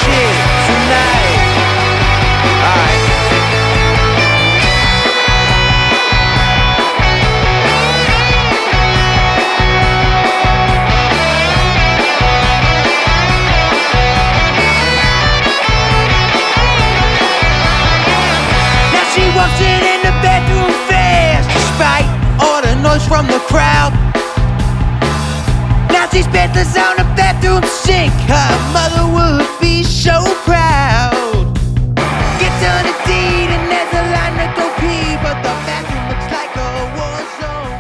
shit tonight. Alright. Now she walks in the bedroom fast, despite all the noise from the crowd. Now she's bedless on the bathroom sink. Her mother would be so proud. Gets on a deed and there's a line to go pee, but the bathroom looks like a war zone.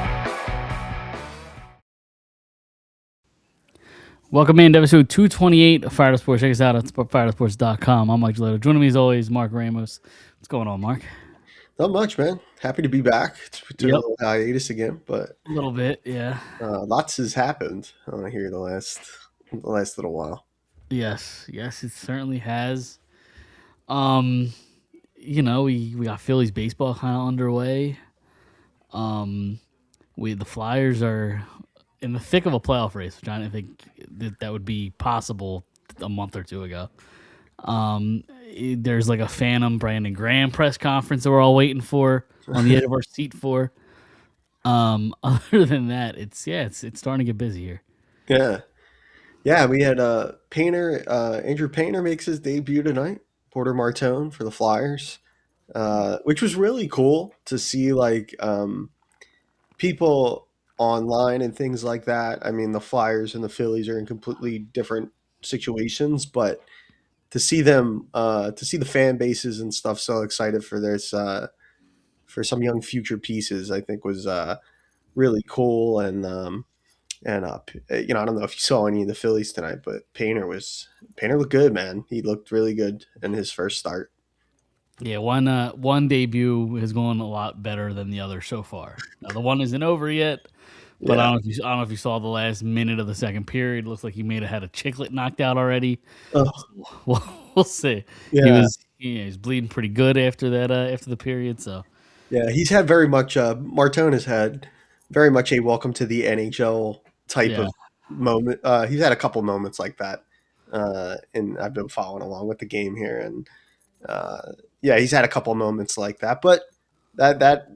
Welcome in to episode 228 of Phired Sports. Check us out at phiredsports.com. I'm Mike Gelato. Joining me as always, Mark Ramos. What's going on, Mark? Not much, man. Happy to be back. Took a little hiatus again, but A little bit, yeah. lots has happened here the last little while. Yes, it certainly has. We got Phillies baseball kind of underway. The Flyers are in the thick of a playoff race, which I didn't think that would be possible a month or two ago. There's like a phantom Brandon Graham press conference that we're all waiting for on the edge of our seat for. Other than that, it's starting to get busy here. Yeah. We had Painter. Andrew Painter makes his debut tonight. Porter Martone for the Flyers, which was really cool to see. Like people online and things like that. I mean, the Flyers and the Phillies are in completely different situations, but to see them, to see the fan bases and stuff so excited for this, for some young future pieces, I think was really cool. And I don't know if you saw any of the Phillies tonight, but Painter looked good, man. He looked really good in his first start. Yeah, one debut has gone a lot better than the other so far. Now, the one isn't over yet, but I don't know if you saw the last minute of the second period. It looks like he may have had a chiclet knocked out already. Oh. We'll see. Yeah. He's bleeding pretty good after that after the period. So yeah, he's had very much. Martone has had very much a welcome to the NHL type of moment. He's had a couple moments like that, and I've been following along with the game here, and he's had a couple moments like that. But that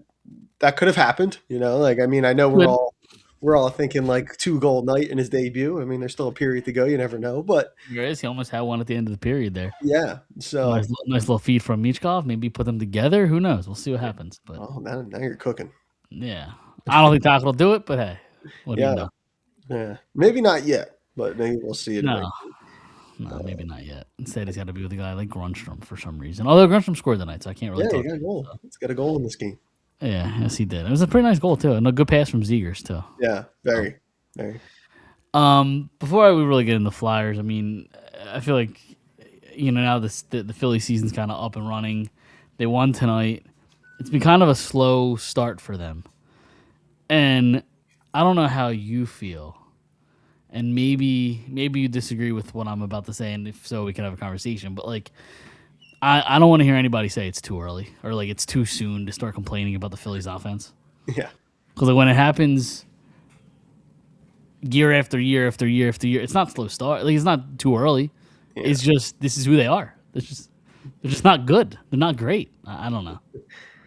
could have happened, Like, I mean, I know we're all thinking like 2-goal night in his debut. I mean, there's still a period to go. You never know, but there is. He almost had one at the end of the period there. Yeah, so nice little feed from Michkov. Maybe put them together. Who knows? We'll see what happens. But now you're cooking. Yeah, I don't think Taco will do it, but hey, what do you know? Yeah, maybe not yet, but maybe we'll see it. No, maybe not yet. Instead, he's got to be with a guy like Grunstrom for some reason. Although Grunstrom scored tonight, so I can't really. Yeah, he got a goal. So. He's got a goal in this game. Yeah, yes, he did. It was a pretty nice goal too, and a good pass from Zegers too. Yeah, very. Before we really get into Flyers, I mean, I feel like now the Philly season's kind of up and running. They won tonight. It's been kind of a slow start for them, and I don't know how you feel, and maybe you disagree with what I'm about to say, and if so, we can have a conversation. But like, I don't want to hear anybody say it's too early or like it's too soon to start complaining about the Phillies offense. Yeah, because like when it happens year after year after year after year, it's not slow start. Like it's not too early. Yeah. It's just this is who they are. They're just not good. They're not great. I don't know.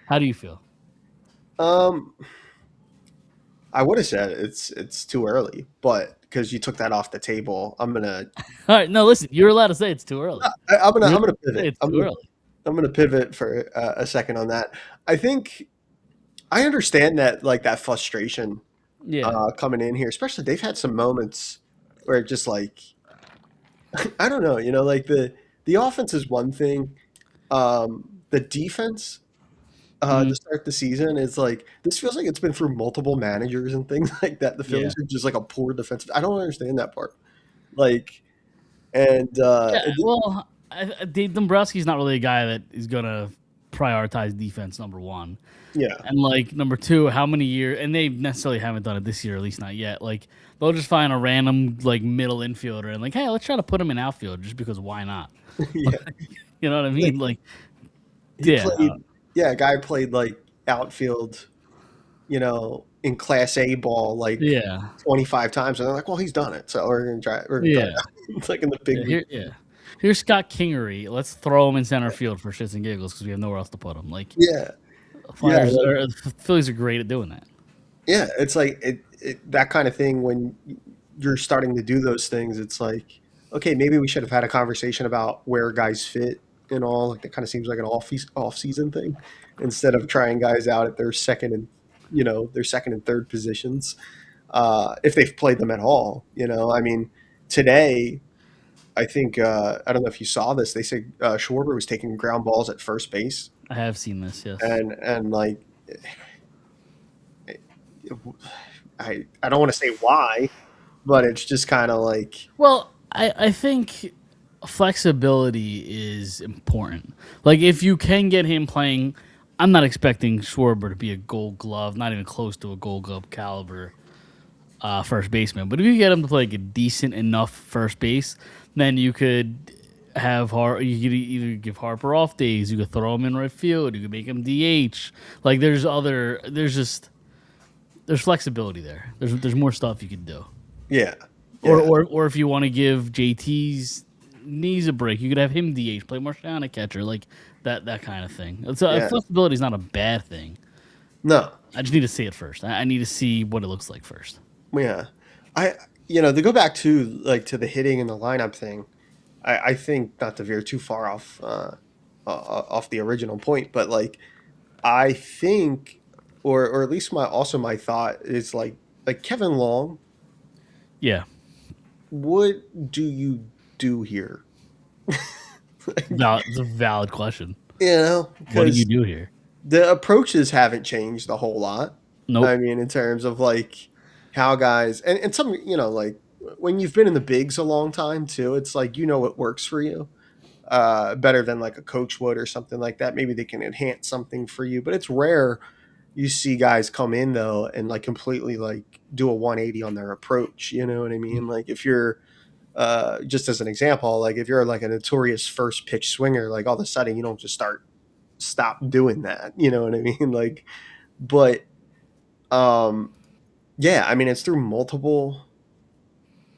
How do you feel? I would have said it's too early, but because you took that off the table, I'm gonna. All right, no, listen. You're allowed to say it's too early. I'm gonna pivot. It's too early. I'm gonna pivot for a second on that. I think I understand that, like, that frustration. Coming in here, especially they've had some moments where it just like I don't know, like the offense is one thing, the defense. To start the season, it's like this feels like it's been through multiple managers and things like that. The Phillies are just like a poor defensive. I don't understand that part. Like, and Dombrowski's not really a guy that is gonna prioritize defense number one. Yeah, and like number two, how many years? And they necessarily haven't done it this year, at least not yet. Like they'll just find a random like middle infielder and like, hey, let's try to put him in outfield just because why not? Yeah, you know what I mean? Like, a guy played like outfield, in Class A ball, like 25 times, and they're like, well, he's done it, so we're gonna try. It's like in the big league. Here's Scott Kingery. Let's throw him in center field for shits and giggles because we have nowhere else to put him. Like Yeah, yeah, Flyers like, or the Phillies are great at doing that. yeah. It's like that kind of thing when you're starting to do those things. It's like, okay, maybe we should have had a conversation about where guys fit and all. Like that kind of seems like an off season thing instead of trying guys out at their second and their second and third positions if they've played them at all. I mean, today I think I don't know if you saw this. They said Schwarber was taking ground balls at first base, I have seen this, yes. and like I don't want to say why, but it's just kind of like Well, I think flexibility is important. Like if you can get him playing, I'm not expecting Schwarber to be a Gold Glove, not even close to a Gold Glove caliber first baseman. But if you get him to play like a decent enough first base, then you could have you could either give Harper off days, you could throw him in right field, you could make him DH. Like there's flexibility there. There's more stuff you could do. yeah, Or if you want to give JT's knees a break, you could have him DH, play Marchand at catcher, like that kind of thing. So Yeah. flexibility is not a bad thing. No, I just need to see it first. I need to see what it looks like first. yeah, I to go back to the hitting and the lineup thing. I think not to veer too far off the original point, but like I think, or at least my thought is like Kevin Long. Yeah, What do you do here? it's a valid question. What do you Because do here? the approaches haven't changed a whole lot. Nope. I mean, in terms of like how guys and some like when you've been in the bigs a long time too, it's like what works for you better than like a coach would or something like that. Maybe they can enhance something for you, but it's rare you see guys come in though and like completely like do a 180 on their approach. You know what I mean? Like if you're just as an example, like if you're like a notorious first pitch swinger, like all of a sudden you don't just stop doing that. You know what I mean? Like, but yeah, I mean it's through multiple.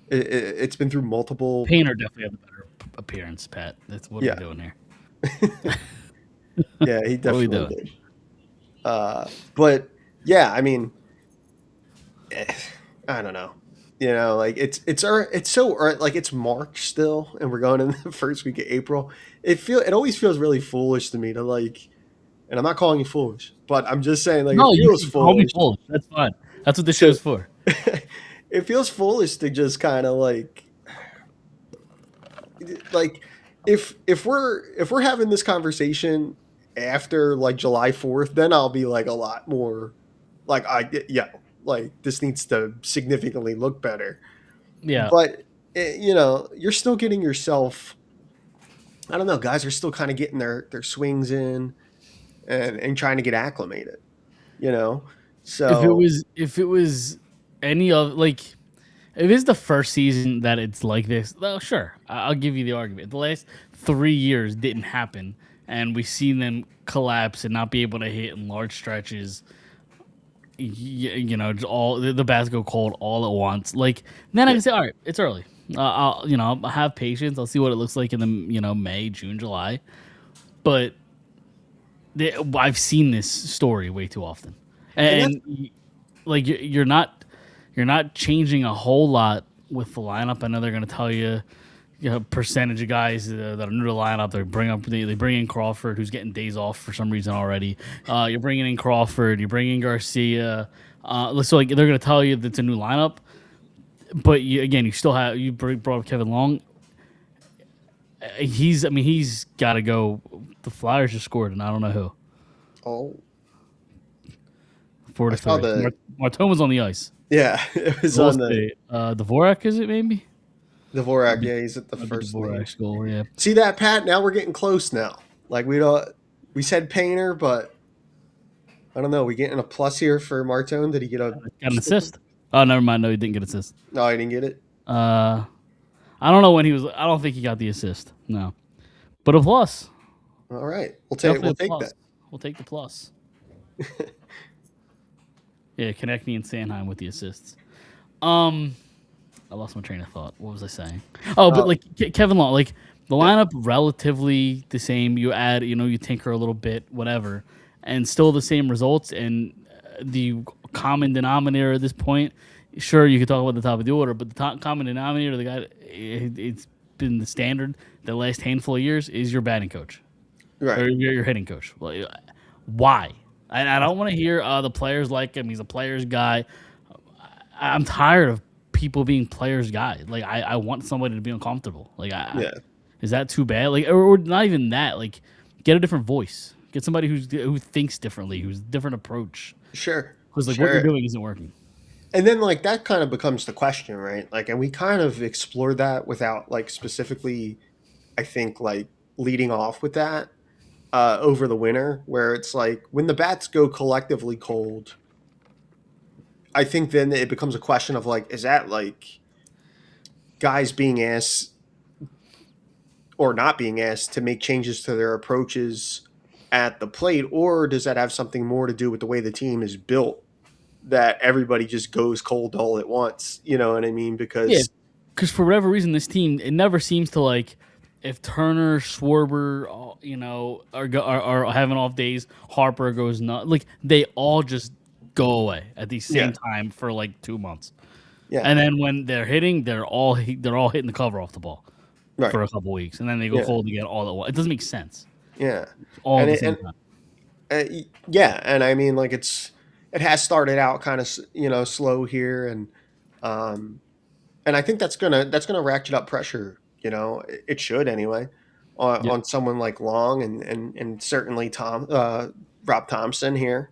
It's been through multiple. Painter definitely had the better appearance, Pat. That's what are Yeah, we doing here? yeah, he What are we definitely doing? did. But yeah, I mean, I don't know. Like it's so like it's March still, and we're going in the first week of April. It always feels really foolish to me to like, and I'm not calling you foolish, but I'm just saying like it No, you feels can call me foolish foolish. That's fine. That's what the to. show's for. It feels foolish to just kind of like if we're having this conversation after like July 4th, then I'll be like a lot more like like this needs to significantly look better. Yeah. But you're still getting yourself. I don't know. Guys are still kind of getting their swings in and trying to get acclimated. You know, If it so was if it was any of like if it's the first season that it's like this, well, sure, I'll give you the argument. The last 3 years didn't happen, and we've seen them collapse and not be able to hit in large stretches. Just all the bats go cold all at once. Like then I yeah, can say, all right, it's early. I'll have patience. I'll see what it looks like in the May, June, July. But I've seen this story way too often, and that's and like you're not changing a whole lot with the lineup. I know they're going to tell you, percentage of guys that are new to the lineup. They bring in Crawford, who's getting days off for some reason already. You're bringing in Crawford. You're bringing in Garcia. So like they're going to tell you that it's a new lineup, but you still have brought up Kevin Long. He's got to go. The Flyers just scored, and I don't know who. oh, 4 I to saw 3. the Martone was on the ice. yeah. It was on the Dvorak, is it maybe? Dvorak. Yeah, he's at the Might be first name. Dvorak's goal. Yeah. See that, Pat? Now we're getting close now. Like we said Painter, but I don't know. We getting a plus here for Martone? Did he get a Got an assist. Oh, never mind. No, he didn't get an assist. No, I didn't get it. I don't know when he was. I don't think he got the assist. No, but a plus. All right, Definitely we'll a take plus. that. We'll take the plus. Yeah, Konechny and Sanheim with the assists. I lost my train of thought. What was I saying? Oh, but Uh, like Kevin Long, like The lineup relatively the same. You add, you tinker a little bit, whatever, and still the same results. And the common denominator at this point, sure, you could talk about the top of the order, but the common denominator, the guy, it's been the standard the last handful of years is your batting coach Right. or your hitting coach. Well, why? I don't want to hear the players like him. He's a players guy. I'm tired of people being players guy. Like I want somebody to be uncomfortable. Like is that too bad? Like or not even that. Like get a different voice. Get somebody who thinks differently, who's a different approach. Sure. Because like what you're doing isn't working. And then like that kind of becomes the question, right? Like, and we kind of explored that without like specifically, I think like leading off with that over the winter, where it's like when the bats go collectively cold, I think then it becomes a question of like, is that like guys being asked or not being asked to make changes to their approaches at the plate, or does that have something more to do with the way the team is built? That everybody just goes cold all at once, you know what I mean? Because for whatever reason, this team it never seems to like if Turner, Schwarber, are having off days, Harper goes nuts. Like they all just go away at the same time for like 2 months. Yeah, and then when they're hitting, they're all hitting the cover off the ball for a couple weeks, and then they go cold again all at once. It doesn't make sense. Yeah, all at the same time. And I mean like it has started out kind of slow here, and I think that's gonna ratchet up pressure. It should anyway on someone like Long and certainly Rob Thompson here.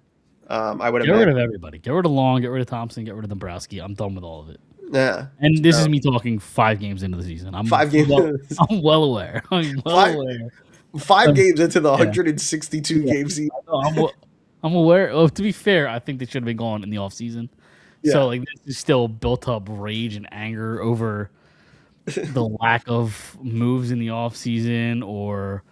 I would get rid of everybody. Get rid of Long. Get rid of Thompson. Get rid of Dombrowski. I'm done with all of it. Yeah, and this is me talking 5 games into the season. I'm 5 games. I'm well aware. I'm well aware. 5 games into the 162 game season. I'm aware. Oh, to be fair, I think they should have been gone in the offseason. Yeah. So like this is still built up rage and anger over the lack of moves in the offseason, or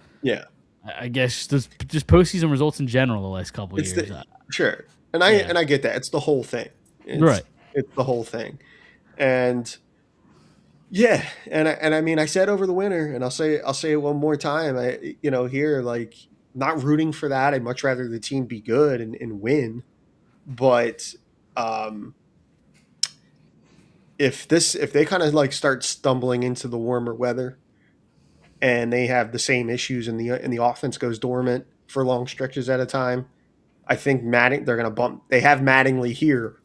I guess just postseason results in general the last couple of years. Sure, and I get that. It's the whole thing. It's the whole thing, and and I mean I said over the winter, and I'll say it one more time. Here like. Not rooting for that. I'd much rather the team be good and win. But if they kind of like start stumbling into the warmer weather, and they have the same issues, and the offense goes dormant for long stretches at a time, I think they're going to bump. They have Mattingly here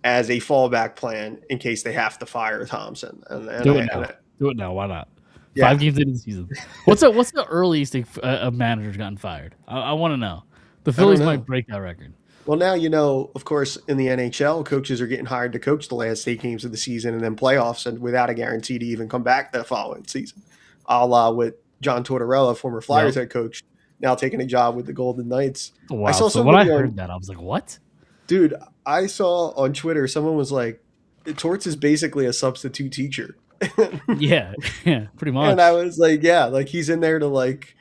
as a fallback plan in case they have to fire Thompson. Do it now. Why not? 5 games into the season. What's the earliest a manager's gotten fired? I want to know. The Phillies might break that record. Well, now of course, in the NHL, coaches are getting hired to coach the last 8 games of the season and then playoffs, and without a guarantee to even come back the following season. A la with John Tortorella, former Flyers head coach, now taking a job with the Golden Knights. Wow. I saw when I heard that, I was like, what? Dude, I saw on Twitter, someone was like, Torts is basically a substitute teacher. yeah, pretty much. And I was like, like he's in there to like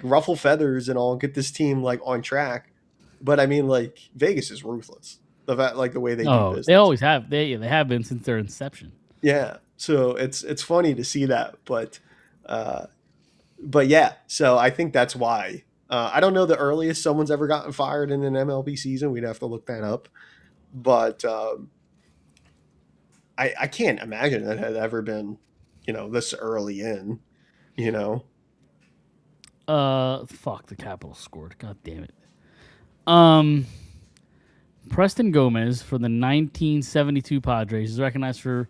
ruffle feathers and all, get this team like on track. But I mean, like Vegas is ruthless. The way they do business. They always have. They have been since their inception. Yeah, so it's funny to see that, but yeah. So I think that's why. I don't know the earliest someone's ever gotten fired in an MLB season. We'd have to look that up, but. I can't imagine that had ever been, this early in, Fuck, the Capitals scored. God damn it. Preston Gomez for the 1972 Padres is recognized for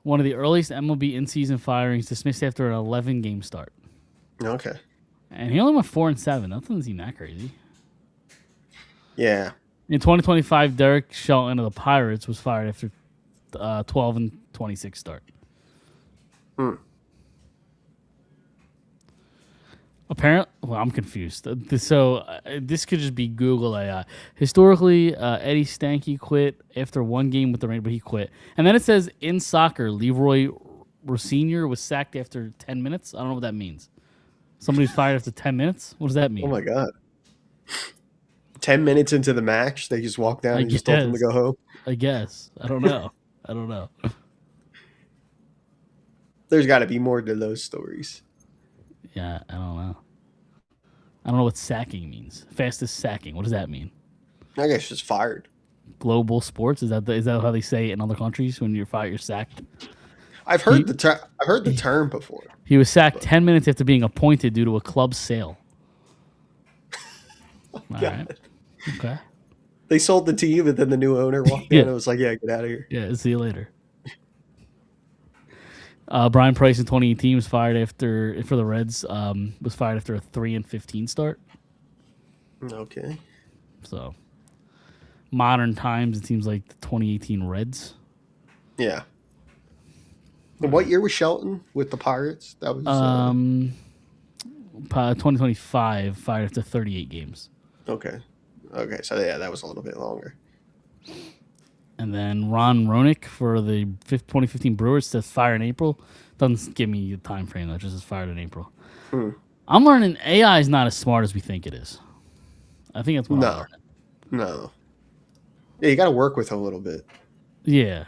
one of the earliest MLB in-season firings, dismissed after an 11-game start. Okay. And he only went 4-7. That doesn't seem that crazy. Yeah. In 2025, Derek Shelton of the Pirates was fired after 12-26 start. Apparently, I'm confused. So this could just be Google AI. Historically, Eddie Stanky quit after 1 game with the Rangers, but he quit. And then it says in soccer, Leroy Rossinier was sacked after 10 minutes. I don't know what that means. Somebody's fired after 10 minutes? What does that mean? Oh my God. 10 minutes into the match, they just walked down and just told them to go home? I guess. I don't know. There's got to be more to those stories. Yeah, I don't know. I don't know what sacking means. Fastest sacking. What does that mean? I guess just fired. Global sports, is that how they say it in other countries? When you're fired, you're sacked. I've heard He the term before. he was sacked But 10 minutes after being appointed due to a club sale. All right. God. Okay. They sold the team, and then the new owner walked in Yeah. and was like, "Yeah, get out of here." Yeah. See you later. Brian Price in 2018 was fired after for the Reds. Was fired after a 3-15 start. Okay. So modern times, it seems like the 2018 Reds. Yeah. And what year was Shelton with the Pirates? That was 2025 fired after 38 games. okay. Okay, so yeah, that was a little bit longer. And then Ron Ronick for the 2015 Brewers says fire in April. Doesn't give me a time frame though, just says fired in April. I'm learning AI is not as smart as we think it is. I think that's what I'm learning. No. Yeah, you got to work with him a little bit. Yeah.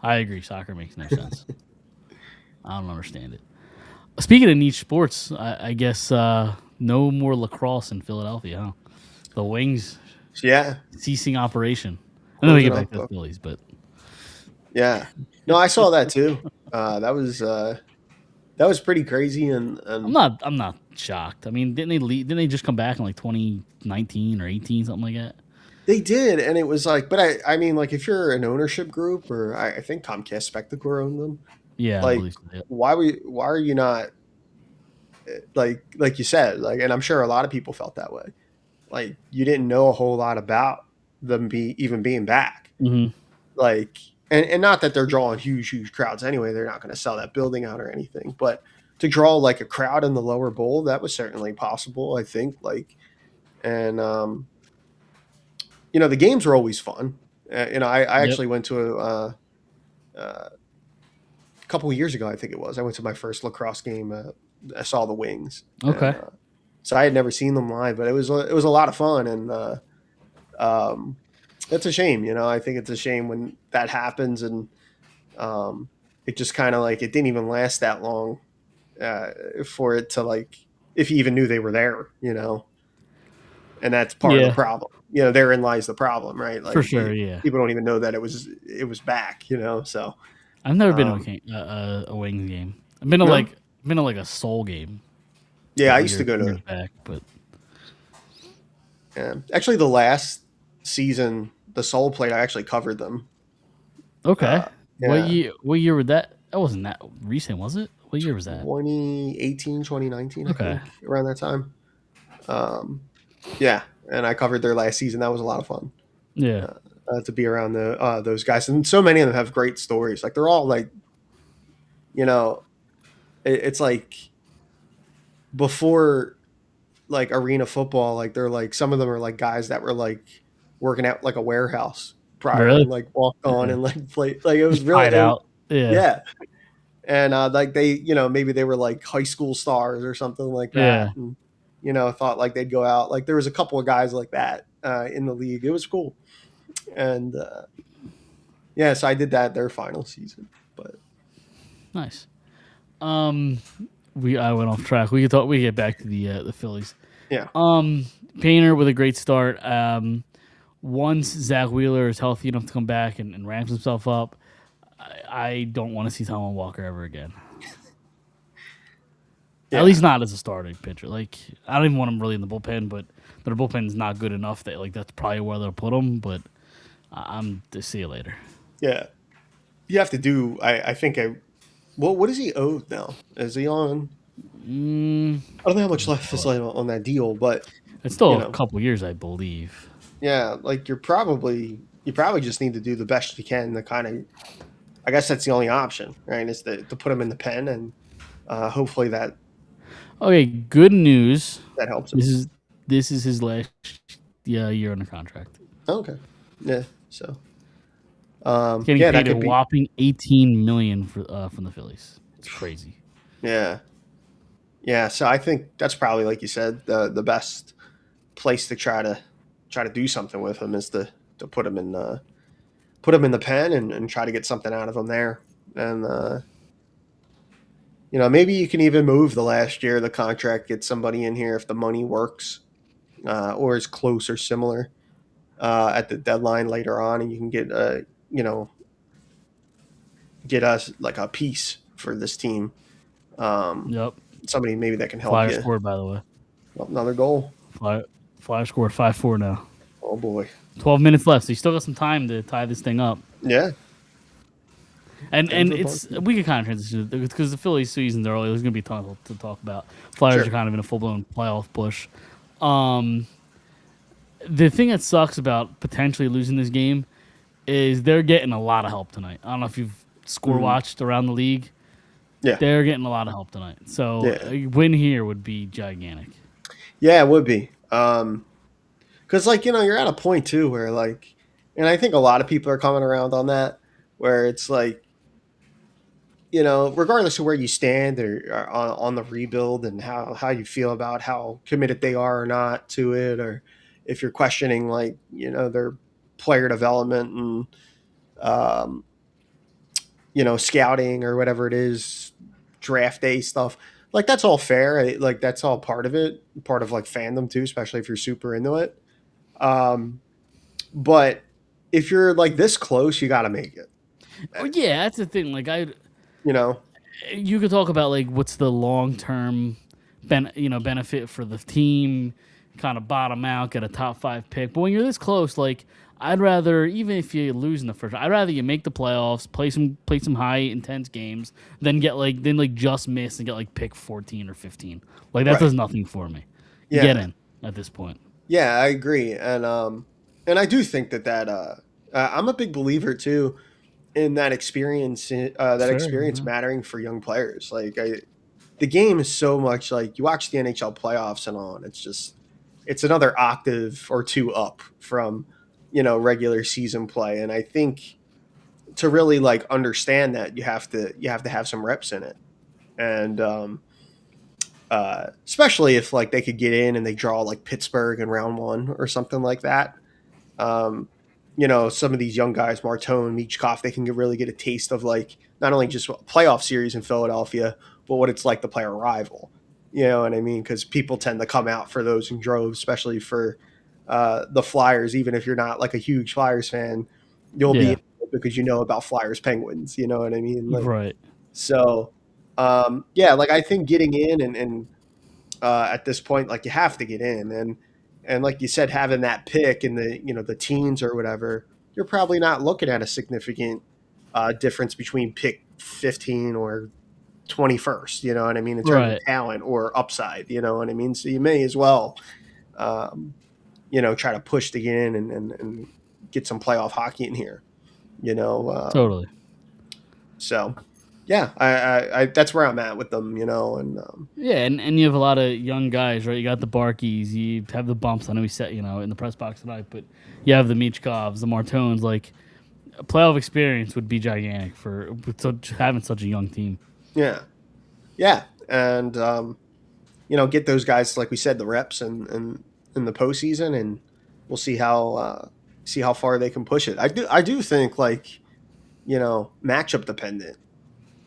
I agree. Soccer makes no sense. I don't understand it. Speaking of niche sports, I guess no more lacrosse in Philadelphia, huh? The Wings Yeah. ceasing operation. And then we get back to the Closing up. Phillies, but Yeah. No, I saw that too. That was pretty crazy, and I'm not shocked. I mean, didn't they leave, didn't they just come back in like 2019 or 18, something like that? they did, and it was like, but I mean, like if you're an ownership group, or I think Comcast Spectacor owned them, Yeah, I like believe so. Yeah. why are you not like you said, like, and I'm sure a lot of people felt that way. Like you didn't know a whole lot about them even being back. Mm-hmm. Like, and not that they're drawing huge crowds anyway. They're not going to sell that building out or anything, but to draw like a crowd in the lower bowl, that was certainly possible, I think. Like, and the games were always fun. I Yep. actually went to a couple of years ago, I think it was. I went to my first lacrosse game. I saw the Wings. Okay. And, so I had never seen them live, but it was a lot of fun, and it's a shame. I think it's a shame when that happens, and it just kind of like it didn't even last that long for it to, like, if you even knew they were there, and that's part of the problem. Therein lies the problem, right? Like, For sure, yeah. People don't even know that it was back. So I've never been to a Wings game. I've been to like a Soul game. Yeah, I used to go years to. back, but Actually, the last season the Soul played, I actually covered them. okay. Yeah. What year was that? That wasn't that recent, was it? What year was that? 2018, 2019, Okay. I think, around that time. Yeah, and I covered their last season. That was a lot of fun. Yeah. To be around those guys, and so many of them have great stories. Like they're all like, it's like before like arena football. Like they're like, some of them are like guys that were like working at like a warehouse prior, Really? and like walked on and like played. Like it was really Hide out. Yeah. yeah. And like they, maybe they were like high school stars or something like Yeah. that, and thought like they'd go out. Like there was a couple of guys like that in the league. It was cool, and yeah, so I did that their final season. But Nice. I went off track. We get back to the Phillies. yeah, Painter with a great start. Once Zach Wheeler is healthy enough to come back and ramps himself up, I don't want to see Tom Walker ever again. yeah. At least not as a starting pitcher. Like, I don't even want him really in the bullpen, but their bullpen's not good enough that, like, that's probably where they'll put him. But I'm to see you later. Yeah, you have to do. I think what is he owed now? Is he on? I don't know how much left is on that deal, but it's still a couple years, I believe. Yeah, like you probably just need to do the best you can to kind of. I guess that's the only option, right? Is to put him in the pen, and hopefully that. Okay, good news. That helps him. This is his last year under contract. Okay, yeah. So, getting paid a whopping $18 million from the Phillies. It's crazy. Yeah, yeah. So I think that's probably, like you said, the best place to try to do something with him is to put him in the pen and try to get something out of him there. And maybe you can even move the last year of the contract, get somebody in here if the money works, or is close or similar at the deadline later on, and you can get you know get us like a piece for this team. Um, Yep. Somebody maybe that can help Flyers you. scored, by the way. Well, another goal. Flyers scored 5-4 now. Oh boy. 12 minutes left, so you still got some time to tie this thing up. Yeah. And Denver it's Bucks. we could kind of transition because the Phillies season's early. There's going to be a ton to talk about. Flyers Sure. are kind of in a full blown playoff push. The thing that sucks about potentially losing this game is they're getting a lot of help tonight. I don't know if you've score watched around the league. Yeah. They're getting a lot of help tonight. So a win here would be gigantic. Yeah, it would be. Because you're at a point too where and I think a lot of people are coming around on that, where it's regardless of where you stand or on the rebuild and how you feel about how committed they are or not to it, or if you're questioning their player development and scouting or whatever it is, draft day stuff. That's all fair. That's all part of it, part of fandom too, especially if you're super into it. But if you're this close, you got to make it. Oh yeah, that's the thing. You know, you could talk about what's the long term benefit for the team, kind of bottom out, get a top 5 pick. But when you're this close, I'd rather, even if you lose in the first, I'd rather you make the playoffs, play some high intense games, than just miss and get pick 14 or 15. That Right. does nothing for me. You Yeah. get in at this point. Yeah, I agree, and I do think that I'm a big believer too in that experience. Experience mattering for young players. The game is so much you watch the NHL playoffs and on. It's another octave or two up from regular season play, and I think to really understand that you have to have some reps in it, and especially if they could get in and they draw Pittsburgh in round 1 or something like that. Some of these young guys, Martone, Michkov, they can really get a taste of not only just a playoff series in Philadelphia, but what it's like to play a rival. You know what I mean? Because people tend to come out for those in droves, especially for the Flyers. Even if you're not a huge Flyers fan, you'll be because about Flyers Penguins. You know what I mean? Right. So, I think getting in and at this point, you have to get in, and like you said, having that pick in the teens or whatever, you're probably not looking at a significant difference between pick 15 or 21st. You know what I mean? In terms of talent or upside. You know what I mean? So you may as well, try to push to get in and get some playoff hockey in here. Totally. So. Yeah, I that's where I'm at with them, and and you have a lot of young guys, right? You got the Barkeys, you have the Bumps. I know we set, in the press box tonight, but you have the Michkovs, the Martones. A playoff experience would be gigantic for having such a young team. Yeah, and get those guys, like we said, the reps and in the postseason, and we'll see how far they can push it. I do think matchup dependent.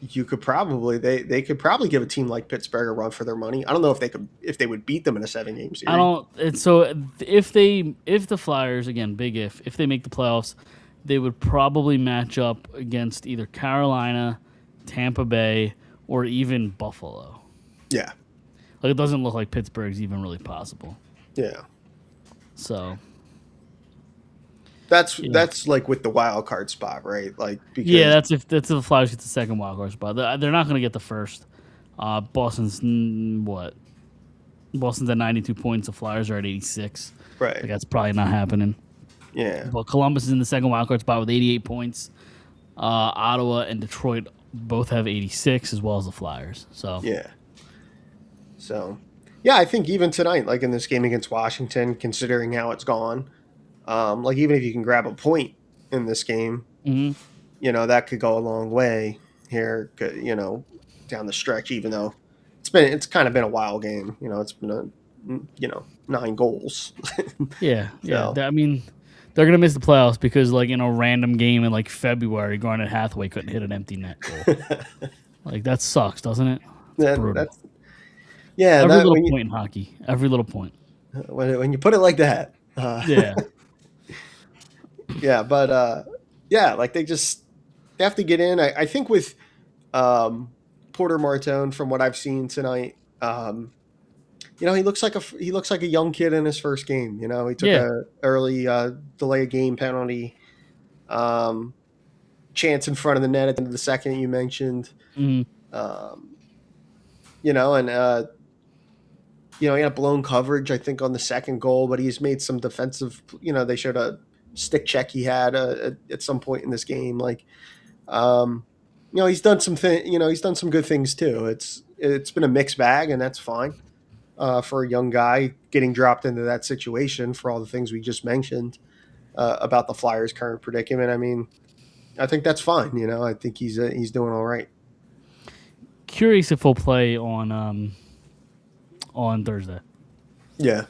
You could probably they could probably give a team like Pittsburgh a run for their money. I don't know if they would beat them in a 7-game series. I don't. And so if the Flyers, again, big if they make the playoffs, they would probably match up against either Carolina, Tampa Bay, or even Buffalo. Yeah, it doesn't look like Pittsburgh's even really possible. Yeah. So. That's with the wild card spot, right? That's if the Flyers get the second wild card spot. They're not going to get the first. Boston's Boston's at 92 points. The Flyers are at 86. Right. That's probably not happening. Yeah. But Columbus is in the second wild card spot with 88 points. Ottawa and Detroit both have 86, as well as the Flyers. So yeah. So yeah, I think even tonight, in this game against Washington, considering how it's gone. Even if you can grab a point in this game, that could go a long way here, down the stretch, even though it's kind of been a wild game. It's been 9 goals. Yeah. I mean, they're going to miss the playoffs because in a random game in February, Garnet Hathaway couldn't hit an empty net goal. That sucks, doesn't it? It's brutal. That's yeah. Every That little point in hockey. Every little point. when you put it like that, Yeah. yeah. But yeah, like they have to get in. I think with um, Porter Martone, from what I've seen tonight, he looks like a young kid in his first game. He took Yeah. a early delay of game penalty, um, chance in front of the net at the end of the second you mentioned. Mm-hmm. Um, and he had blown coverage, I think, on the second goal, but he's made some defensive. They showed a stick check he had at some point in this game. Like, he's done he's done some good things too. It's been a mixed bag, and that's fine for a young guy getting dropped into that situation for all the things we just mentioned about the Flyers' current predicament. I mean, I think that's fine. I think he's doing all right. Curious if he'll play on Thursday. Yeah.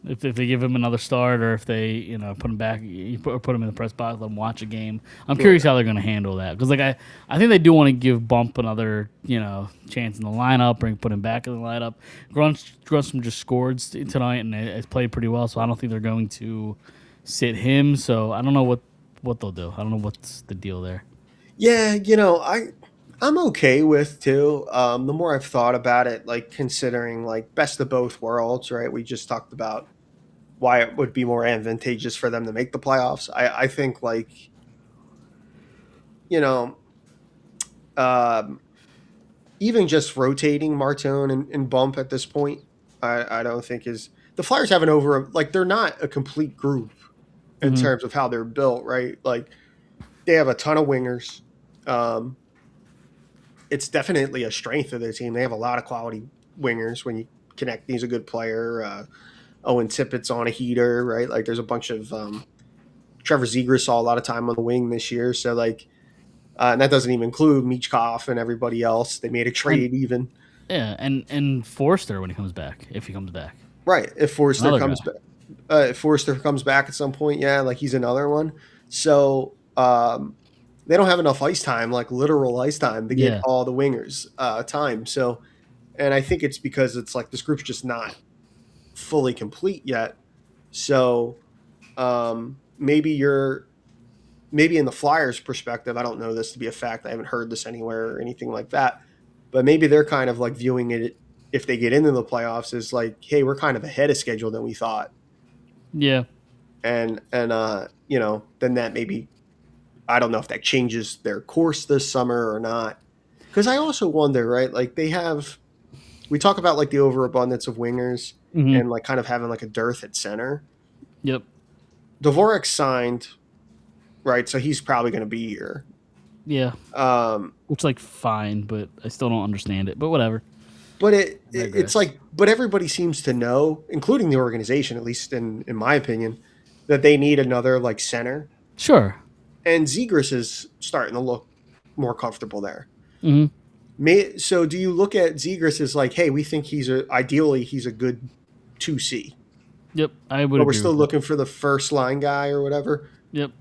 If they give him another start, or if they put him back, put him in the press box, let him watch a game. I'm curious how they're going to handle that, because I think they do want to give Bump another chance in the lineup, put him back in the lineup. Grunstrom just scored tonight and has played pretty well, so I don't think they're going to sit him. So I don't know what they'll do. I don't know what's the deal there. Yeah, I'm okay with too. The more I've thought about it, like considering like best of both worlds, right? We just talked about why it would be more advantageous for them to make the playoffs. I think like, you know, um, even just rotating Martone and Bump at this point, I don't think is the Flyers have they're not a complete group in Mm-hmm. terms of how they're built, right? Like they have a ton of wingers. It's definitely a strength of their team. They have a lot of quality wingers when you connect. He's a good player. Owen Tippett's on a heater, right? Like there's a bunch of Trevor Zegras saw a lot of time on the wing this year. So like, and that doesn't even include Michkov and everybody else. They made a trade even. Yeah, and Forster when he comes back, if he comes back. Right. If Forster Another comes guy. back, at some point, yeah, like he's another one. So they don't have enough ice time, like literal ice time, to get Yeah. all the wingers time. So, and I think it's because it's like this group's just not fully complete yet. So maybe in the Flyers' perspective, I don't know this to be a fact. I haven't heard this anywhere or anything like that. But maybe they're kind of like viewing it, if they get into the playoffs, as like, hey, we're kind of ahead of schedule than we thought. Yeah. And then that maybe, I don't know if that changes their course this summer or not. Because I also wonder, right? Like we talk about like the overabundance of wingers Mm-hmm. and like kind of having like a dearth at center. Yep. Dvorak signed, right? So he's probably going to be here. Yeah. Which like fine, but I still don't understand it. But whatever. But it's like, but everybody seems to know, including the organization, at least in my opinion, that they need another like center. Sure. And Zegras is starting to look more comfortable there. Mm-hmm. So do you look at Zegras as like, hey, we think ideally he's a good 2C. Yep, I would. But we're still looking for the first line guy or whatever. Yep.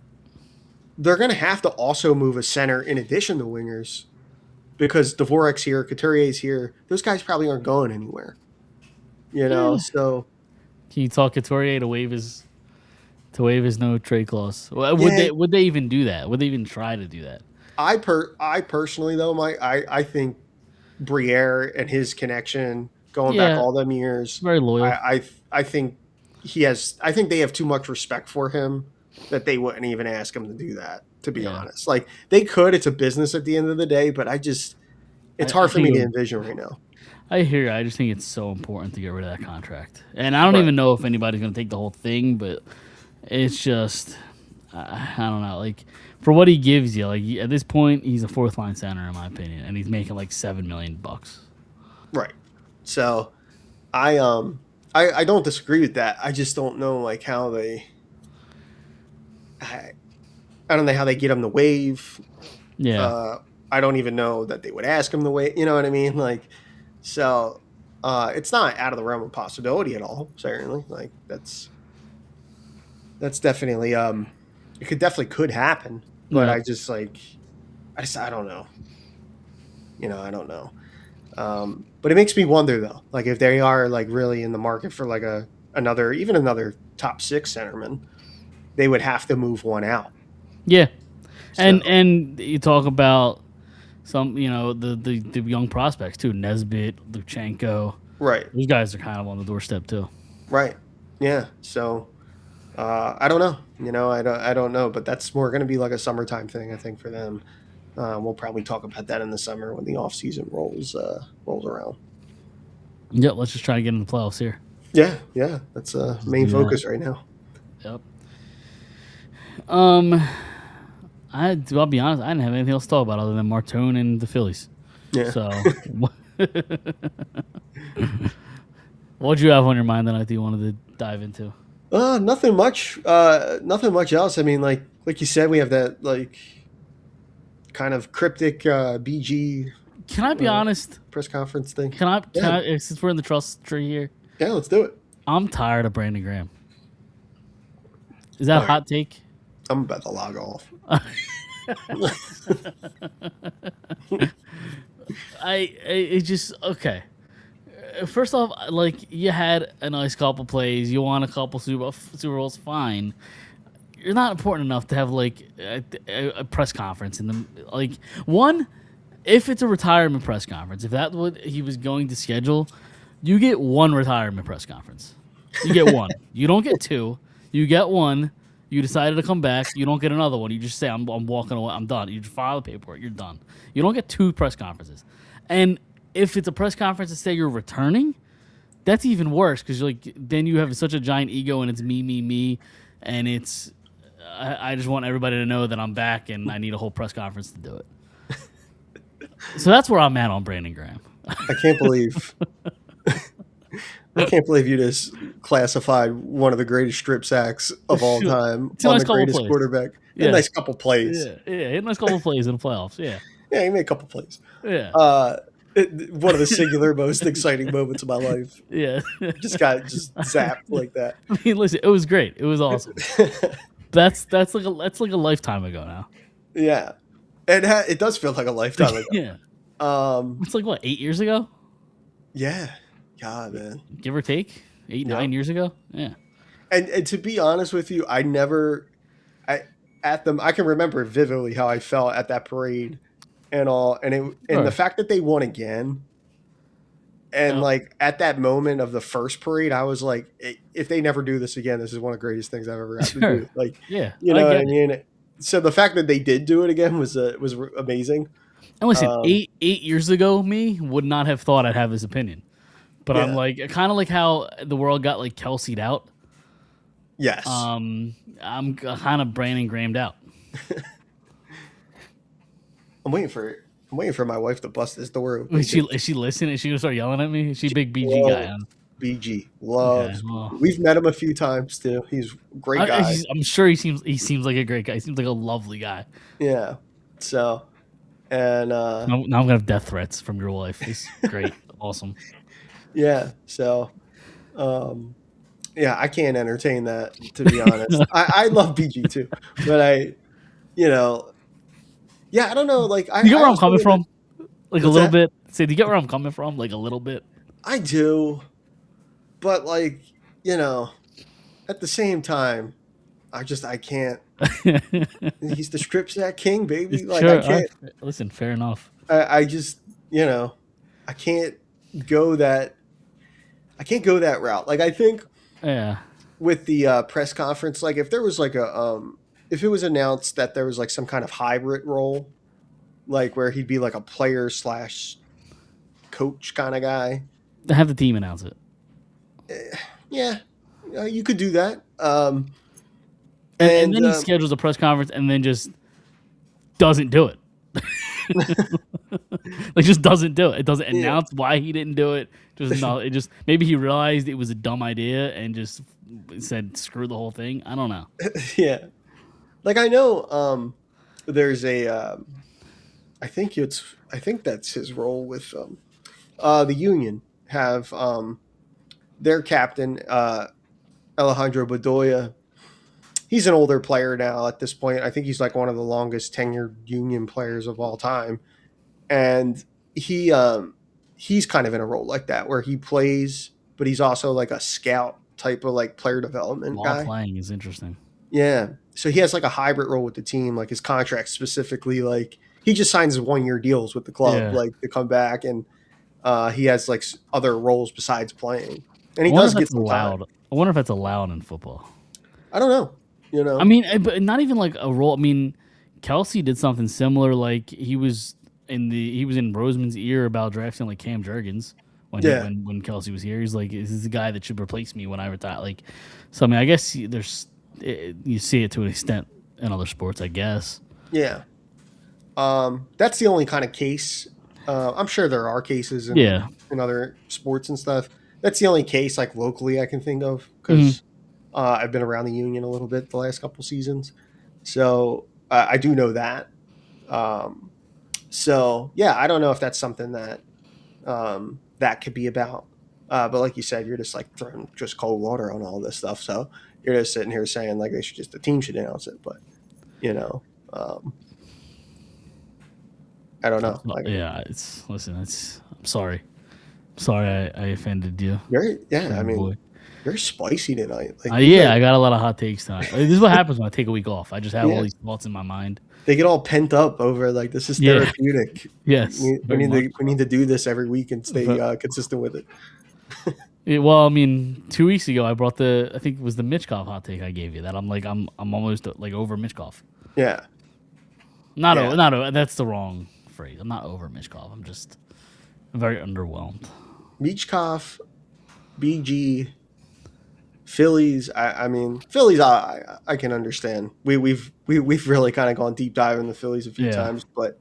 They're going to have to also move a center in addition to wingers, because Dvorak's here, Couturier's here. Those guys probably aren't going anywhere. So can you talk Couturier to waive his no trade clause? Would Yeah. would they even do that? Would they even try to do that? I personally though, I think Briere and his connection going back all them years, Very loyal. I think I think they have too much respect for him that they wouldn't even ask him to do that, to be honest. Like they could, it's a business at the end of the day, but it's hard for me to envision right now. I hear you. I just think it's so important to get rid of that contract. And I don't even know if anybody's going to take the whole thing, but it's just, I don't know. Like, for what he gives you, like at this point, he's a fourth line center, in my opinion, and he's making like $7 million. Right. So I don't disagree with that. I just don't know like how I don't know how they get him to waive. Yeah. I don't even know that they would ask him to waive. You know what I mean? Like, so it's not out of the realm of possibility at all. Certainly, like that's definitely it could happen. But I don't know. I don't know. But it makes me wonder though, like if they are like really in the market for like another top six centerman, they would have to move one out. Yeah, So and you talk about some, the young prospects too, Nesbitt, Luchenko. right, These guys are kind of on the doorstep too. right, yeah. So I don't know. I don't know, but that's more going to be like a summertime thing, I think, for them. We'll probably talk about that in the summer when the off season rolls around. Yep, let's just try to get in the playoffs here. Yeah, that's main focus right now. Yep. I'll be honest, I didn't have anything else to talk about other than Martone and the Phillies. Yeah. So, what'd you have on your mind that you wanted to dive into? Nothing much. Nothing much else. I mean, like you said, we have that like kind of cryptic BG. Can I be honest? Press conference thing. Can I? Since we're in the trust tree here, Yeah, let's do it. I'm tired of Brandon Graham. Is that a hot take? I'm about to log off. It just okay. First off, like you had a nice couple plays, you won a couple Super Bowls, fine. You're not important enough to have like a press conference in the like one. If it's a retirement press conference, if that's what he was going to schedule, you get one retirement press conference. You get one. You don't get two. You get one. You decided to come back. You don't get another one. You just say, I'm walking away. I'm done. You just file the paperwork. You're done. You don't get two press conferences. And if it's a press conference to say you're returning, that's even worse because then you have such a giant ego and it's me. And it's, I just want everybody to know that I'm back and I need a whole press conference to do it. So that's where I'm at on Brandon Graham. I can't believe you just classified one of the greatest strip sacks of all time on nice the greatest plays. quarterback. Yeah. A nice couple plays. Yeah, a nice couple plays in the playoffs. Yeah. Yeah, he made a couple plays. Yeah. One of the singular most exciting moments of my life. Yeah. Just got zapped like that. I mean, listen, it was great. It was awesome. that's like a lifetime ago now. Yeah. It does feel like a lifetime ago. Yeah. It's like what, 8 years ago? Yeah. God, man. Give or take 9 years ago. Yeah. And to be honest with you, I can remember vividly how I felt at that parade and all, and the fact that they won again. And like at that moment of the first parade, I was like, if they never do this again, this is one of the greatest things I've ever had to do. Like, yeah, you know what I mean? So the fact that they did do it again was amazing. And listen, 8 years ago, me would not have thought I'd have this opinion. But I'm like, kind of like how the world got like Kelsey'd out. Yes. I'm kind of Brandon Graham'd out. I'm waiting for my wife to bust this door open. Is she listening? Is she gonna start yelling at me? Is she a big BG guy? BG loves. Okay, well. We've met him a few times too. He's a great guy. I'm sure he seems like a great guy. He seems like a lovely guy. Yeah. So, and now I'm gonna have death threats from your wife. It's great, awesome. Yeah. So, yeah, I can't entertain that, to be honest. I love BG too, but yeah, I don't know. Like, you get where I'm coming from? Like a little bit. Say, do you get where I'm coming from? Like a little bit. I do, but like, at the same time, I can't. He's the strip sack king, baby. Like, sure, I can't. Listen, fair enough. I just, I can't go that. I can't go that route. Like, I think. Yeah. With the press conference, like if there was like if it was announced that there was like some kind of hybrid role, like where he'd be like a player / coach kind of guy. Have the team announce it. Yeah, you could do that. And then he schedules a press conference and then just doesn't do it. Like just doesn't do it. It doesn't announce why he didn't do it. Just maybe he realized it was a dumb idea and just said screw the whole thing. I don't know. Yeah, like I know there's a I think that's his role with the Union have their captain Alejandro Bedoya. He's an older player now at this point. I think he's like one of the longest tenured Union players of all time. And he he's kind of in a role like that where he plays, but he's also like a scout type of like player development While guy. playing is interesting. Yeah. So he has like a hybrid role with the team, like his contract specifically, like he just signs 1-year deals with the club, Yeah. like to come back, and he has like other roles besides playing, and I he wonder does if get that's some allowed. time. I wonder if that's allowed in football. I don't know, you know. I mean, but not even like a role. I mean, Kelsey did something similar. Like he was in Roseman's ear about drafting like Cam Jurgens Yeah, when Kelsey was here. He's like, this is the guy that should replace me when I retire. Like, so I mean, I guess you see it to an extent in other sports, I guess. yeah. That's the only kind of case. I'm sure there are cases Yeah. in other sports and stuff. That's the only case like locally I can think of Mm-hmm. because I've been around the union a little bit the last couple seasons, so I do know that. Um, so yeah, I don't know if that's something that that could be about. But like you said, you're just like throwing just cold water on all this stuff. So you're just sitting here saying like the team should announce it, but you know. I don't know. Like, Yeah, I'm sorry. Sorry I offended you. I mean, boy. you're spicy tonight. Like, I got a lot of hot takes tonight. This is what happens when I take a week off. I just have all these thoughts in my mind. they get all pent up over like this is therapeutic. Yes, we need to do this every week and stay consistent with it. Well, I mean, 2 weeks ago I brought I think it was the Mitchkov hot take I gave you that I'm almost like over Mitchkov. Yeah, That's the wrong phrase. I'm not over Mitchkov. I'm just very underwhelmed. Michkov, BG, Phillies. I mean, Phillies. I can understand. We've really kind of gone deep dive in the Phillies a few times, but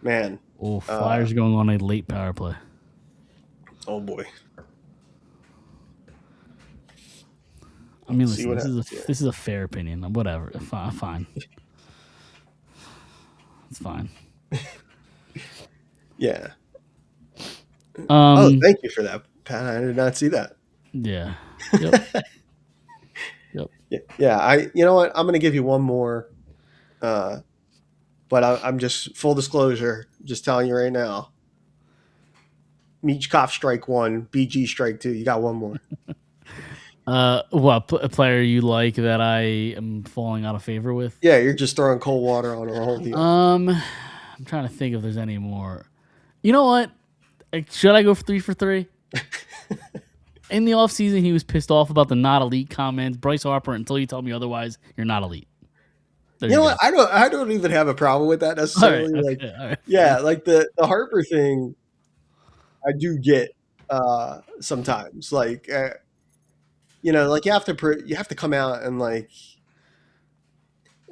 man, Flyers going on a late power play. Oh boy. I mean, listen, this is a fair opinion. Whatever, fine. It's fine. Yeah. Thank you for that, Pat. I did not see that. Yeah. Yep. Yep. Yeah. You know what? I'm going to give you one more. But I'm just full disclosure, just telling you right now. Michkov strike 1, BG strike 2. You got one more. What a player you like that I am falling out of favor with? Yeah, you're just throwing cold water on the whole deal. I'm trying to think if there's any more. You know what? Should I go for 3 for 3? In the offseason, he was pissed off about the not elite comments. Bryce Harper, until you tell me otherwise, you're not elite. You know what? I don't even have a problem with that necessarily. All right. Yeah, like the Harper thing, I do get sometimes. Like like you have to come out and like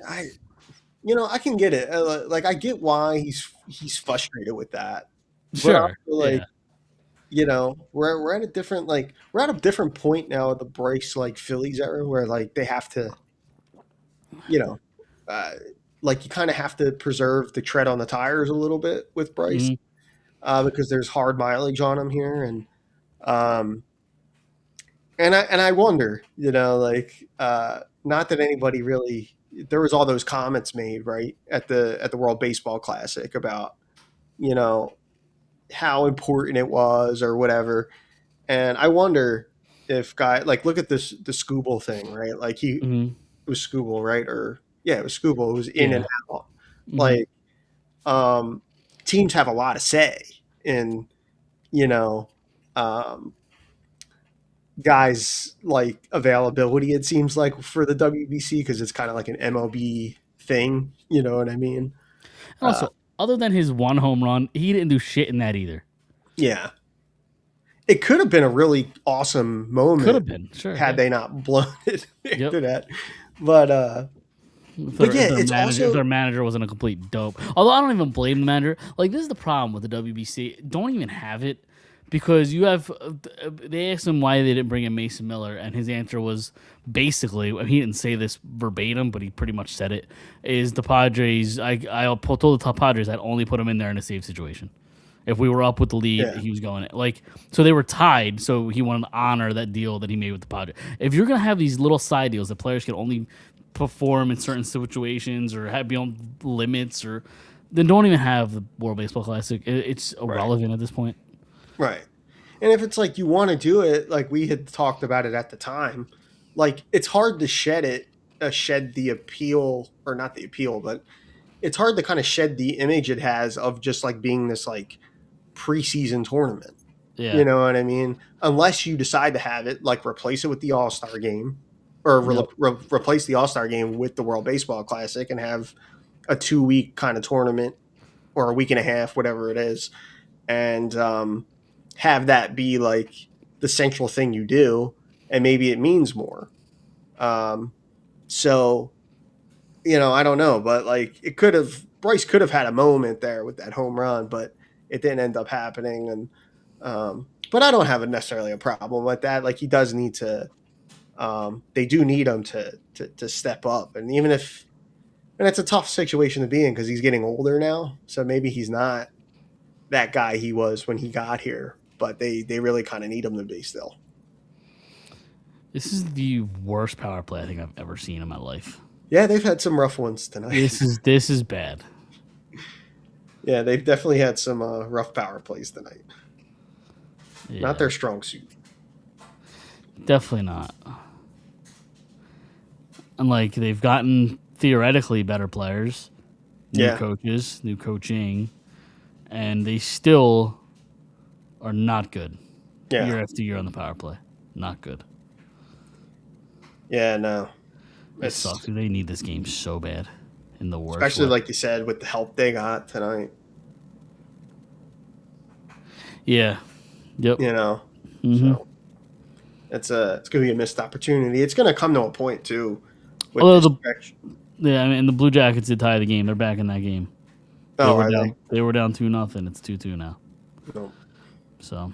I can get it. Like I get why he's frustrated with that. Sure. But we're at a different point now at the Bryce like Phillies era where like they have to, like you kind of have to preserve the tread on the tires a little bit with Bryce because there's hard mileage on him here, and I wonder, not that anybody really. There was all those comments made right at the World Baseball Classic about how important it was or whatever, and I wonder if look at the Scooble thing, right? Like it was Scooble, right? Or it was Scooble. It was in and out. Like teams have a lot of say in guys like availability, it seems like, for the WBC because it's kind of like an MLB thing, you know what I mean? And also, other than his one home run, he didn't do shit in that either. Yeah. It could have been a really awesome moment. Could have been, sure. Had they not blown it after that. But if their manager wasn't a complete dope. Although I don't even blame the manager. Like, this is the problem with the WBC. Don't even have it. Because they asked him why they didn't bring in Mason Miller, and his answer was basically, he didn't say this verbatim, but he pretty much said it, is the Padres, I told the top Padres I'd only put him in there in a safe situation. If we were up with the lead, he was going so they were tied, so he wanted to honor that deal that he made with the Padres. If you're going to have these little side deals that players can only perform in certain situations or have beyond limits, then don't even have the World Baseball Classic. It's irrelevant at this point. Right. And if it's like you want to do it, like we had talked about it at the time, like it's hard to shed the appeal, or not the appeal, but it's hard to kind of shed the image it has of just like being this like preseason tournament. Yeah. You know what I mean? Unless you decide to have it, like replace it with the All-Star game, or replace the All-Star game with the World Baseball Classic and have a 2-week kind of tournament, or a week and a half, whatever it is, and have that be like the central thing you do, and maybe it means more. So, I don't know, but like Bryce could have had a moment there with that home run, but it didn't end up happening. And but I don't have necessarily a problem with that. Like he does need to. They do need him to step up, and even if, and it's a tough situation to be in because he's getting older now, so maybe he's not that guy he was when he got here, but they really kind of need him to be still. This is the worst power play I think I've ever seen in my life. Yeah, they've had some rough ones tonight. This is bad. Yeah, they've definitely had some rough power plays tonight. Yeah. Not their strong suit. Definitely not. And like they've gotten theoretically better players, new coaches, new coaching, and they still are not good. Yeah. Year after year on the power play. Not good. Yeah, no. It sucks. They need this game so bad in the worst especially way. Like you said, with the help they got tonight. Yeah. Yep. Mm-hmm. So it's going to be a missed opportunity. It's going to come to a point too. Although I mean, the Blue Jackets did tie the game. They're back in that game. They were down 2-0. It's 2-2 now. No. So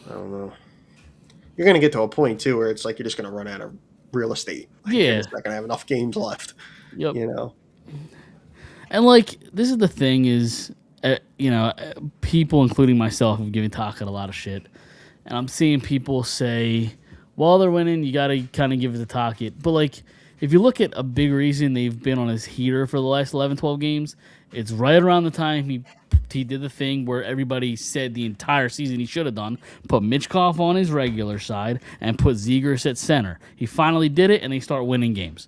I don't know. You're going to get to a point too where it's like you're just going to run out of real estate. Like, you're just not going to have enough games left. Yep. And like this is the thing is, people, including myself, have given Tocchet a lot of shit, and I'm seeing people say, while they're winning, you got to kind of give it to Tocchet. But like, if you look at a big reason they've been on his heater for the last 11, 12 games, it's right around the time he did the thing where everybody said the entire season he should have done, put Mitchkoff on his regular side and put Zegras at center. He finally did it, and they start winning games.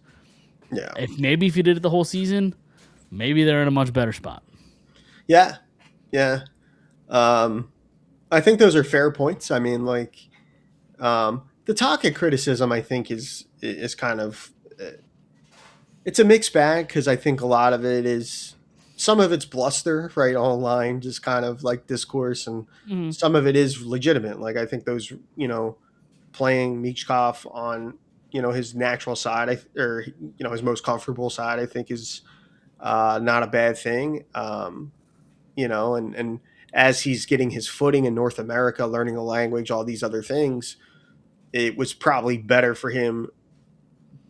Yeah. If you did it the whole season, maybe they're in a much better spot. Yeah. Yeah. I think those are fair points. I mean, like, the Tocchet criticism, I think, is kind of, it's a mixed bag because I think a lot of it is, some of it's bluster, right, online, just kind of like discourse, and some of it is legitimate. Like, I think those, playing Michkov on, his natural side, his most comfortable side, I think is not a bad thing. And as he's getting his footing in North America, learning the language, all these other things, it was probably better for him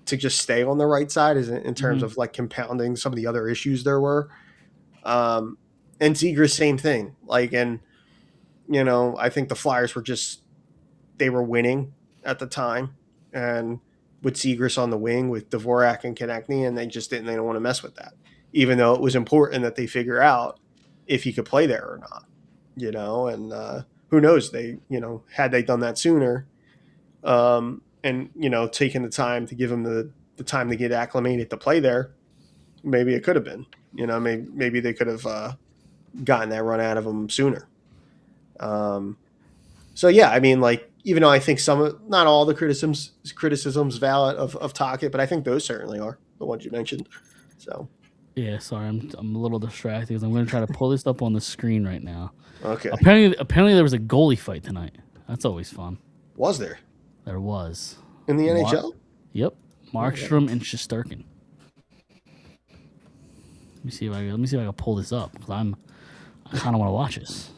to just stay on the right side in terms of like compounding some of the other issues there were. And Zegras, same thing. Like, and, I think the Flyers they were winning at the time, and with Zegras on the wing with Dvorak and Konechny, and they didn't want to mess with that, even though it was important that they figure out if he could play there or not, and who knows, had they done that sooner, and, taken the time to give him the time to get acclimated to play there, maybe it could have been, maybe they could have gotten that run out of him sooner. So yeah, I mean, like, even though I think not all the criticisms valid of Tocchet, but I think those certainly are the ones you mentioned. So yeah, sorry, I'm a little distracted because I'm going to try to pull this up on the screen right now. Okay. Apparently there was a goalie fight tonight. That's always fun. Was there? There was. In the NHL? Yep. Markstrom and Shesterkin. Let me see if I can pull this up because I kind of want to watch this.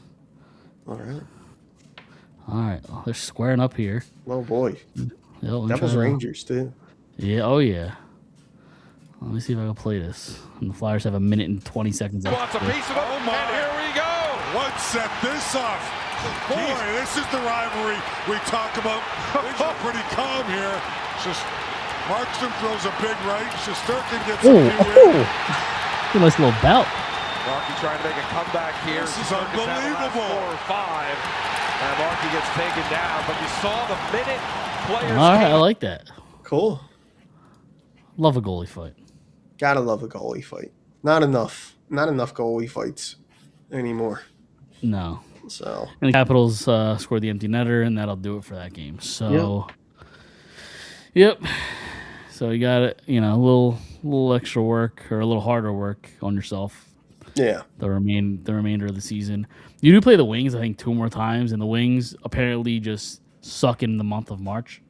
All right. Oh, they're squaring up here. Oh boy. Devils Rangers too. Yeah. Oh yeah. Let me see if I can play this. And the Flyers have 1 minute and 20 seconds left. Wants a piece of it, and here we go. What set this off? Boy, this is the rivalry we talk about. Things are pretty calm here. Just Markstrom throws a big right. Shesterkin gets a few in. A nice little bout. Markey trying to make a comeback here. This is unbelievable. 4 or 5. And Markey gets taken down. But you saw the minute players. All right, I like that. Cool. Love a goalie fight. Gotta love a goalie fight. Not enough goalie fights anymore. No. So. And the Capitals scored the empty netter, and that'll do it for that game. So. Yep. So you got it. You know, a little extra work or a little harder work on yourself. Yeah. The remainder of the season. You do play the Wings, I think, 2 more times, and the Wings apparently just suck in the month of March.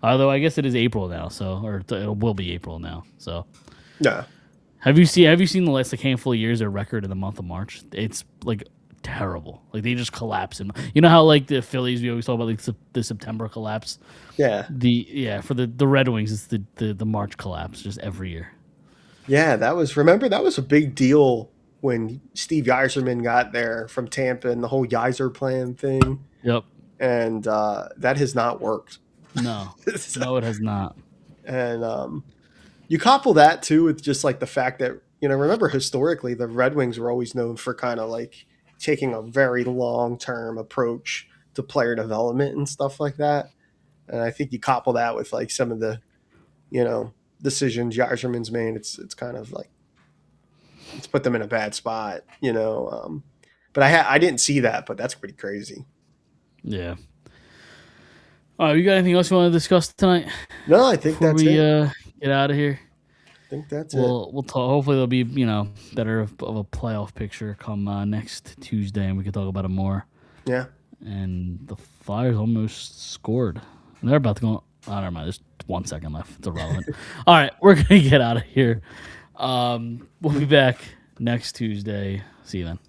Although I guess it is April now, it will be April now. So yeah. Have you seen the last handful of years their record in the month of March? It's like terrible. Like they just collapse. And you know how like the Phillies, we always talk about like the September collapse. Yeah. For the Red Wings, it's the March collapse just every year. Yeah, that was a big deal when Steve Yzerman got there from Tampa and the whole Yzer plan thing. Yep. And that has not worked. No. No, it has not. And you couple that too with just like the fact that, remember historically the Red Wings were always known for kind of like taking a very long-term approach to player development and stuff like that. And I think you couple that with like some of the, decisions Yzerman's made. It's kind of like, it's put them in a bad spot, but I didn't see that, but that's pretty crazy. Yeah. All right, you got anything else you want to discuss tonight? No, I think that's it. Get out of here. I think that's it. We'll talk. Hopefully, there'll be better of a playoff picture come next Tuesday, and we can talk about it more. Yeah. And the Flyers almost scored. They're about to go. Oh, never mind. There's 1 second left. It's irrelevant. All right, we're gonna get out of here. We'll be back next Tuesday. See you then.